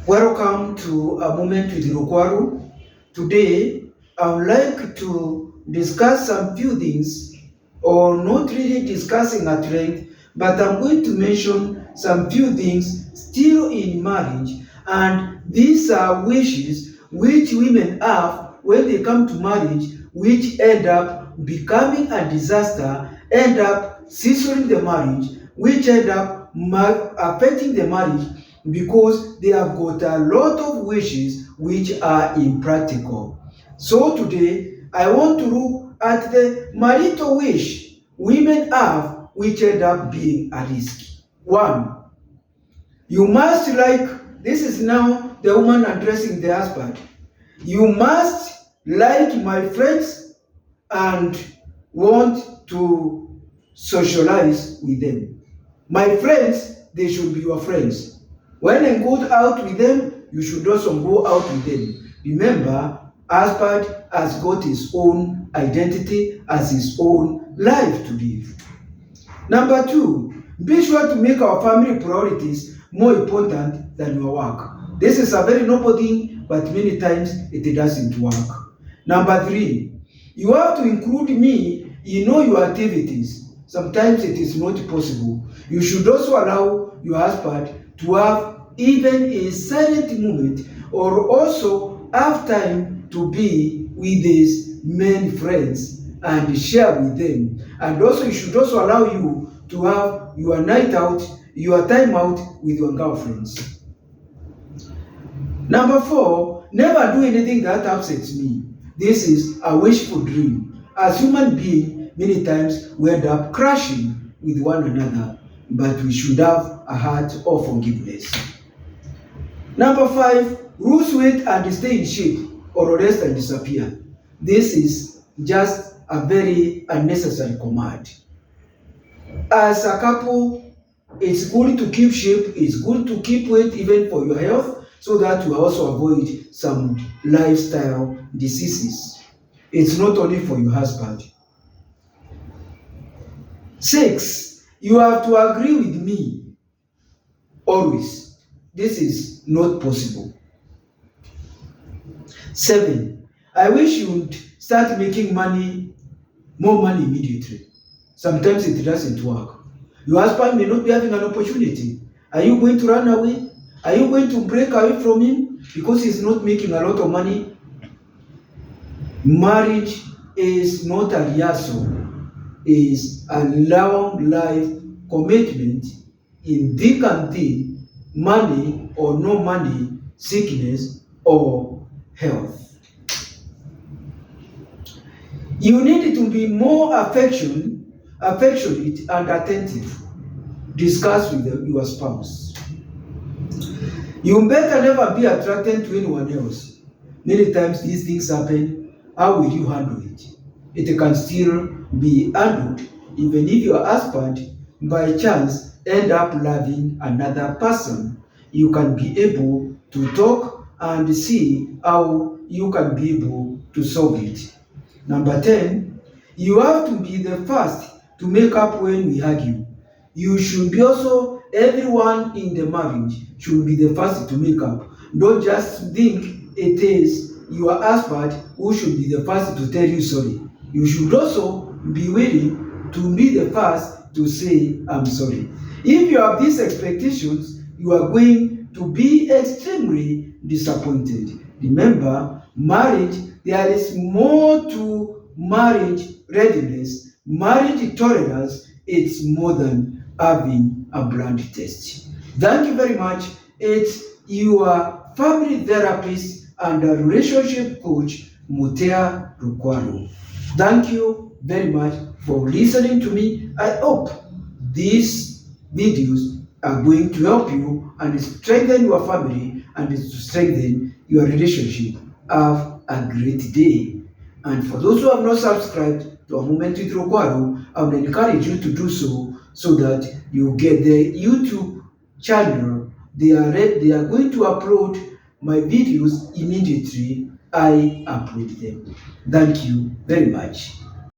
Welcome to A Moment with Rukwaru. Today, I would like to discuss some few things, or not really discussing at length, but I'm going to mention some few things still in marriage, and these are wishes which women have when they come to marriage, which end up becoming a disaster, end up scissoring the marriage, which end up affecting the marriage because they have got a lot of wishes which are impractical. So today, I want to look at the marital wish women have which end up being a risk. One, you must like, this is now the woman addressing the husband. You must like my friends and want to socialize with them. My friends, they should be your friends. When I go out with them, you should also go out with them. Remember, husband has got his own identity, has his own life to live. Number two, be sure to make our family priorities more important than your work. This is a very noble thing, but many times it doesn't work. Number three, you have to include me in all your activities. Sometimes it is not possible. You should also allow your husband to have even a silent moment, or also have time to be with his many friends and share with them. And also you should also allow you to have your night out, your time out with your girlfriends. Number four, never do anything that upsets me. This is a wishful dream. As human beings, many times we end up crashing with one another, but we should have a heart of forgiveness. Number five, lose weight and stay in shape, or rest and disappear. This is just a very unnecessary command. As a couple, it's good to keep shape, it's good to keep weight even for your health, so that you also avoid some lifestyle diseases. It's not only for your husband. Six, you have to agree with me always. This is not possible. Seven, I wish you would start making more money immediately. Sometimes it doesn't work. Your husband may not be having an opportunity. Are you going to run away? Are you going to break away from him because he's not making a lot of money? Marriage is not a rehearsal. It is a long life commitment in thick and thin, money or no money, sickness or health. You need to be more affectionate and attentive. Discuss with your spouse. You better never be attracted to anyone else. Many times these things happen. How will you handle it? It can still be handled even if your husband by chance end up loving another person. You can be able to talk and see how you can be able to solve it. Number 10, you have to be the first to make up when we argue. You should be also, everyone in the marriage should be the first to make up. Don't just think it is your husband who should be the first to tell you sorry. You should also be willing to be the first to say, I'm sorry. If you have these expectations, you are going to be extremely disappointed. Remember, marriage, there is more to marriage readiness, marriage tolerance. It's more than having a blind test. Thank you very much. It's your family therapist and a relationship coach, Mutea Rukwaru. Thank you very much for listening to me. I hope these videos are going to help you and strengthen your family and to strengthen your relationship. Have a great day. And for those who have not subscribed to A Moment with Rukwaru, I would encourage you to do so that you get the YouTube channel. They are going to upload my videos immediately I upload them. Thank you very much.